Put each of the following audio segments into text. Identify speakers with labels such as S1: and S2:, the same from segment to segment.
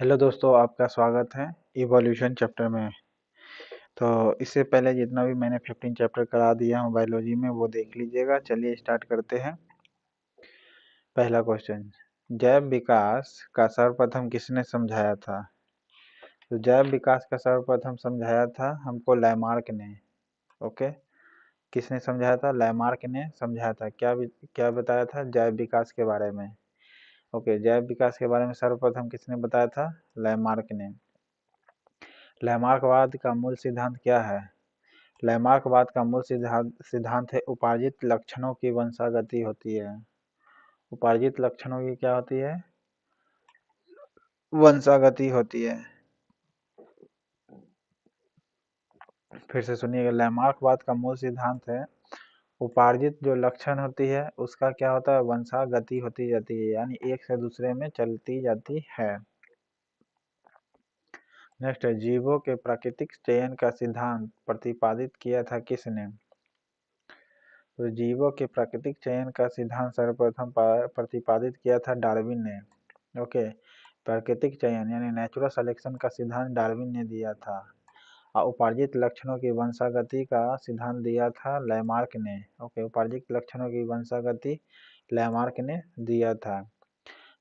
S1: Hello दोस्तों, आपका स्वागत है इवोल्यूशन चैप्टर में। तो इससे पहले जितना भी मैंने 15 चैप्टर करा दिया हूँ बायोलॉजी में वो देख लीजिएगा। चलिए स्टार्ट करते हैं। पहला क्वेश्चन, जैव विकास का सर्वप्रथम किसने समझाया था? तो जैव विकास का सर्वप्रथम समझाया था हमको लैमार्क ने। ओके, किसने समझाया था? लैमार्क ने समझाया था। क्या बताया था जैव विकास के बारे में? ओके, जैव विकास के बारे में सर्वप्रथम किसने बताया था? लैमार्क ने। लैमार्कवाद का मूल सिद्धांत क्या है? लैमार्कवाद का मूल सिद्धांत है उपार्जित लक्षणों की वंशागति होती है। उपार्जित लक्षणों की क्या होती है? वंशागति होती है। फिर से सुनिएगा, लैमार्कवाद का मूल सिद्धांत है उपार्जित जो लक्षण होती है उसका क्या होता है? वंशागति होती जाती है, यानी एक से दूसरे में चलती जाती है। नेक्स्ट है, जीवों के प्राकृतिक चयन का सिद्धांत प्रतिपादित किया था किसने? तो जीवों के प्राकृतिक चयन का सिद्धांत सर्वप्रथम प्रतिपादित किया था डार्विन ने। ओके, प्राकृतिक चयन यानी नेचुरल सिलेक्शन का सिद्धांत डार्विन ने दिया था। और उपार्जित लक्षणों की वंशागति का सिद्धांत दिया था लैमार्क ने। ओके, उपार्जित लक्षणों की वंशागति लैमार्क ने दिया था।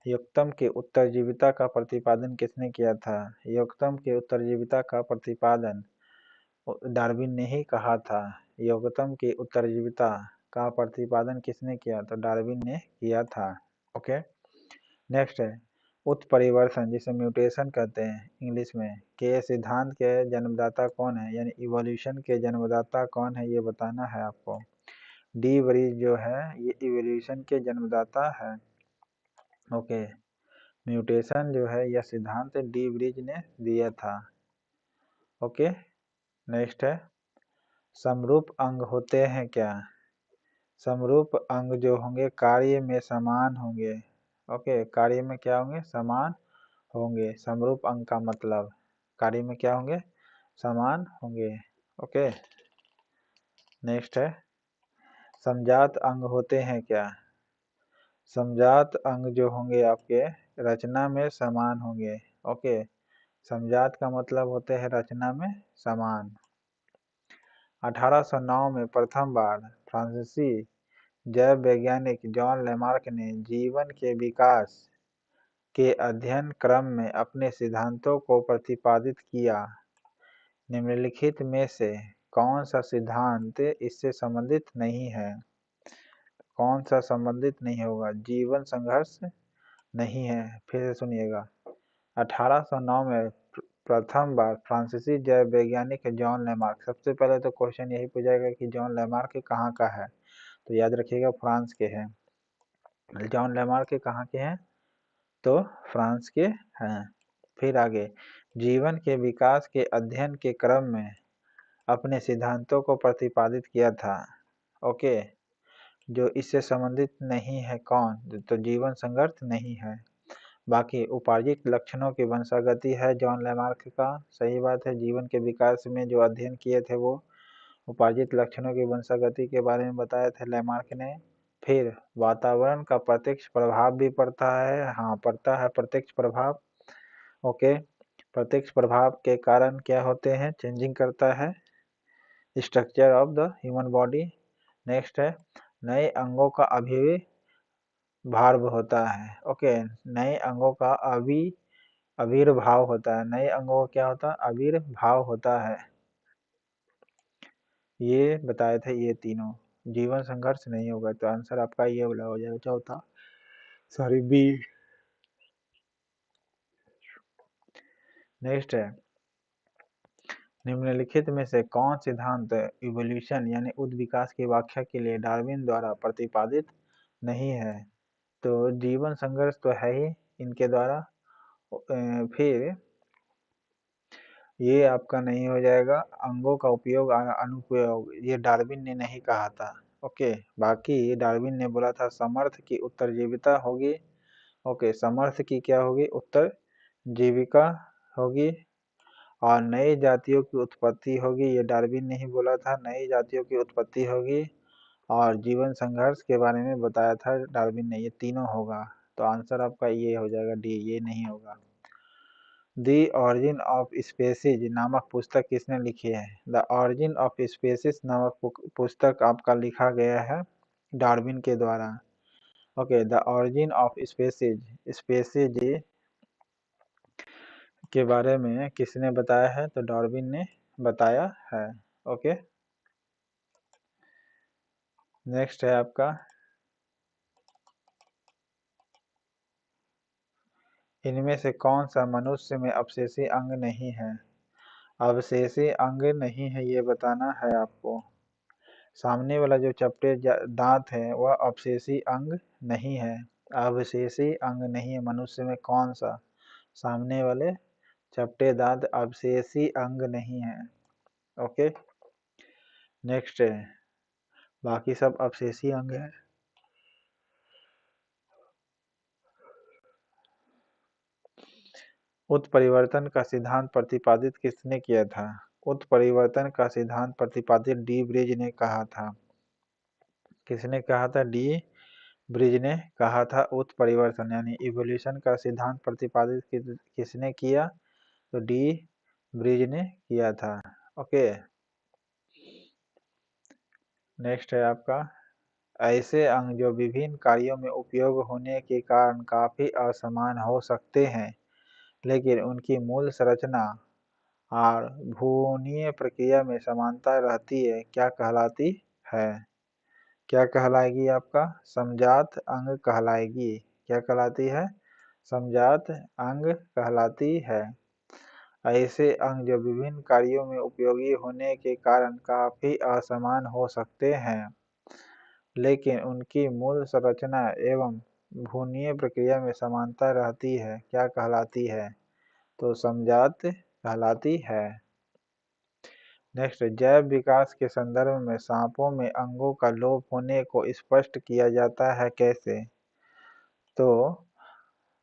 S1: युक्तम के उत्तरजीविता का प्रतिपादन किसने किया था? युक्तम के उत्तरजीविता का प्रतिपादन डार्विन ने ही कहा था। युक्तम की उत्तरजीविता का प्रतिपादन किसने किया? तो डार्विन ने किया था। ओके, नेक्स्ट है उत्परिवर्तन, जिसे म्यूटेशन कहते हैं इंग्लिश में, के सिद्धांत के जन्मदाता कौन है? यानी इवोल्यूशन के जन्मदाता कौन है ये बताना है आपको। डी वरीज जो है ये इवोल्यूशन के जन्मदाता है। ओके, म्यूटेशन जो है यह सिद्धांत डी वरीज ने दिया था। ओके, नेक्स्ट है समरूप अंग होते हैं क्या? समरूप अंग जो होंगे कार्य में समान होंगे। ओके, कार्य में क्या होंगे? समान होंगे। समरूप अंग का मतलब कार्य में क्या होंगे? समान होंगे। ओके, नेक्स्ट है समजात अंग होते हैं क्या? समजात अंग जो होंगे आपके रचना में समान होंगे। ओके, समजात का मतलब होते हैं रचना में समान। 1809 में प्रथम बार फ्रांसीसी जैव वैज्ञानिक जॉन लेमार्क ने जीवन के विकास के अध्ययन क्रम में अपने सिद्धांतों को प्रतिपादित किया। निम्नलिखित में से कौन सा सिद्धांत इससे संबंधित नहीं है? कौन सा संबंधित नहीं होगा? जीवन संघर्ष नहीं है। फिर से सुनिएगा, 1809 में प्रथम बार फ्रांसीसी जैव वैज्ञानिक जॉन लेमार्क। सबसे पहले तो क्वेश्चन यही पूछेगा कि जॉन लेमार्क कहाँ का है, तो याद रखिएगा फ्रांस के हैं। जॉन लेमार्क कहाँ के हैं? तो फ्रांस के हैं। फिर आगे, जीवन के विकास के अध्ययन के क्रम में अपने सिद्धांतों को प्रतिपादित किया था। ओके, जो इससे संबंधित नहीं है कौन? तो जीवन संघर्ष नहीं है। बाकी उपार्जित लक्षणों की वंशागति है जॉन लेमार्क का, सही बात है। जीवन के विकास में जो अध्ययन किए थे वो उपार्जित लक्षणों की वंशागति के बारे में बताए थे लेमार्क ने। फिर वातावरण का प्रत्यक्ष प्रभाव भी पड़ता है। हाँ, पड़ता है प्रत्यक्ष प्रभाव। ओके, प्रत्यक्ष प्रभाव के कारण क्या होते हैं? चेंजिंग करता है structure of the human body. Next है नए अंगों का आविर्भाव होता है। ओके, नए अंगों का आविर्भाव होता है। नए अंगों का क्या होता है? आविर्भाव होता है। ये बताए थे ये तीनों। जीवन संघर्ष नहीं होगा, तो आंसर आपका ये वाला हो जाएगा, चौथा, सॉरी बी। नेक्स्ट है निम्नलिखित में से कौन सिद्धांत इवोल्यूशन यानी उद्विकास की व्याख्या के लिए डार्विन द्वारा प्रतिपादित नहीं है? तो जीवन संघर्ष तो है ही इनके द्वारा। फिर ये आपका नहीं हो जाएगा। अंगों का उपयोग अनुपयोग ये डार्विन ने नहीं कहा था। ओके, बाकी डार्विन ने बोला था समर्थ की उत्तरजीविता होगी। ओके, समर्थ की क्या होगी? उत्तरजीविका होगी। और नई जातियों की उत्पत्ति होगी, ये डार्विन ने ही बोला था, नई जातियों की उत्पत्ति होगी। और जीवन संघर्ष के बारे में बताया था डार्विन ने। ये तीनों होगा, तो आंसर आपका ये हो जाएगा डी, ये नहीं होगा। दी ऑरिजिन ऑफ स्पेसीज नामक पुस्तक किसने लिखी है? द ऑरिजिन ऑफ स्पेसीज नामक पुस्तक आपका लिखा गया है डार्विन के द्वारा। Okay, the origin of species, species के बारे में किसने बताया है? तो डार्विन ने बताया है। ओके, नेक्स्ट है आपका, इनमें से कौन सा मनुष्य में अवशेषी अंग नहीं है? अवशेषी अंग नहीं है ये बताना है आपको। सामने वाला जो चपटे दांत है वह अवशेषी अंग नहीं है। अवशेषी अंग नहीं है मनुष्य में कौन सा? सामने वाले चपटे दांत अवशेषी अंग नहीं है। ओके, नेक्स्ट है, बाकी सब अवशेषी अंग है। उत्परिवर्तन का सिद्धांत प्रतिपादित किसने किया था? उत्परिवर्तन का सिद्धांत प्रतिपादित डी ब्रिज ने कहा था। किसने कहा था? डी ब्रिज ने कहा था। उत्परिवर्तन यानी इवोल्यूशन का सिद्धांत प्रतिपादित किसने किया? तो डी ब्रिज ने किया था। ओके, नेक्स्ट है आपका, ऐसे अंग जो विभिन्न कार्यों में उपयोग होने के कारण काफी असमान हो सकते हैं लेकिन उनकी मूल संरचना और भ्रूणीय प्रक्रिया में समानता रहती है, क्या कहलाती है? क्या कहलाएगी आपका? समजात अंग कहलाएगी। क्या कहलाती है? समजात अंग कहलाती है। ऐसे अंग जो विभिन्न कार्यों में उपयोगी होने के कारण काफी असमान हो सकते हैं लेकिन उनकी मूल संरचना एवं भ्रूणीय प्रक्रिया में समानता रहती है, क्या कहलाती है? तो समजात कहलाती है। नेक्स्ट, जैव विकास के संदर्भ में सांपों में अंगों का लोप होने को स्पष्ट किया जाता है कैसे? तो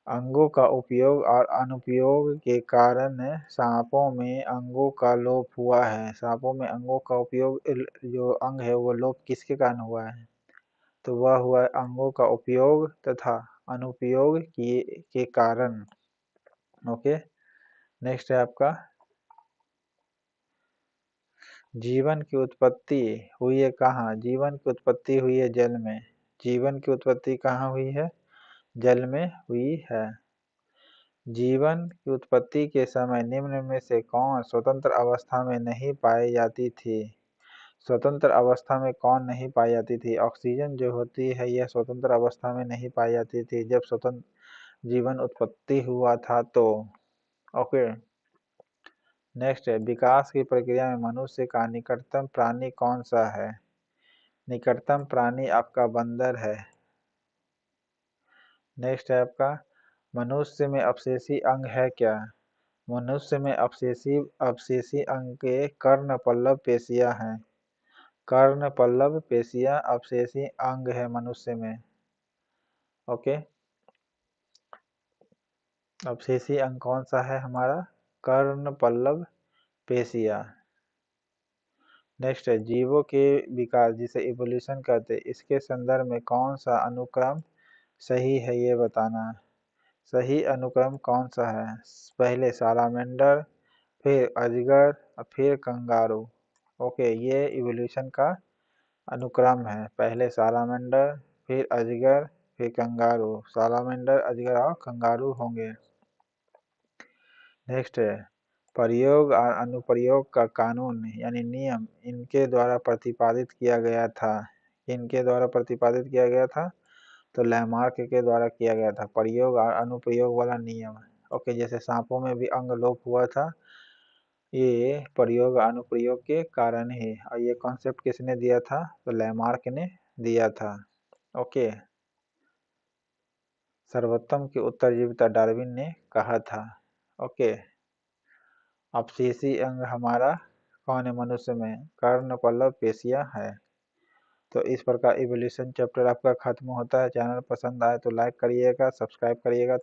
S1: अंगों का उपयोग और अनुपयोग के कारण सांपों में अंगों का लोप हुआ है। सांपों में अंगों का उपयोग, जो अंग है वो लोप किसके कारण हुआ है? तो वह हुआ अंगों का उपयोग तथा अनुपयोग के कारण। ओके, नेक्स्ट है आपका, जीवन की उत्पत्ति हुई है कहाँ? जीवन की उत्पत्ति हुई है जल में। जीवन की उत्पत्ति कहाँ हुई है? जल में हुई है। जीवन की उत्पत्ति के समय निम्न में से कौन स्वतंत्र अवस्था में नहीं पाई जाती थी? स्वतंत्र अवस्था में कौन नहीं पाई जाती थी? ऑक्सीजन जो होती है यह स्वतंत्र अवस्था में नहीं पाई जाती थी जब स्वतंत्र जीवन उत्पत्ति हुआ था तो। ओके, नेक्स्ट है, विकास की प्रक्रिया में मनुष्य का निकटतम प्राणी कौन सा है? निकटतम प्राणी आपका बंदर है। नेक्स्ट है आपका, मनुष्य में अवशेषी अंग है क्या? मनुष्य में अवशेषी अंग के कर्ण पल्लव पेशियां हैं। कर्ण पल्लव पेशियां अवशेषी अंग है मनुष्य में। ओके, अवशेषी अंग कौन सा है हमारा? कर्ण पल्लव पेशियां। नेक्स्ट है, जीवों के विकास जिसे इवोल्यूशन कहते हैं इसके संदर्भ में कौन सा अनुक्रम सही है ये बताना है। सही अनुक्रम कौन सा है? पहले सालामेंडर, फिर अजगर और फिर कंगारू। ओके, ये इवोल्यूशन का अनुक्रम है। पहले सालामेंडर, फिर अजगर, फिर कंगारू। सालामेंडर, अजगर और कंगारू होंगे। नेक्स्ट है, प्रयोग और अनुप्रयोग का कानून यानी नियम इनके द्वारा प्रतिपादित किया गया था। इनके द्वारा प्रतिपादित किया गया था तो लैमार्क के द्वारा किया गया था, प्रयोग और अनुप्रयोग वाला नियम। ओके, जैसे सांपों में भी अंग लोप हुआ था, ये प्रयोग अनुप्रयोग के कारण ही। और ये कॉन्सेप्ट किसने दिया था? तो लैमार्क ने दिया था। ओके, सर्वोत्तम की उत्तरजीविता डार्विन ने कहा था। ओके, अवशेषी अंग हमारा कौन है मनुष्य में? कर्ण पल्लव पेशियां है। तो इस प्रकार इवोल्यूशन चैप्टर आपका खत्म होता है। चैनल पसंद आए तो लाइक करिएगा, सब्सक्राइब करिएगा।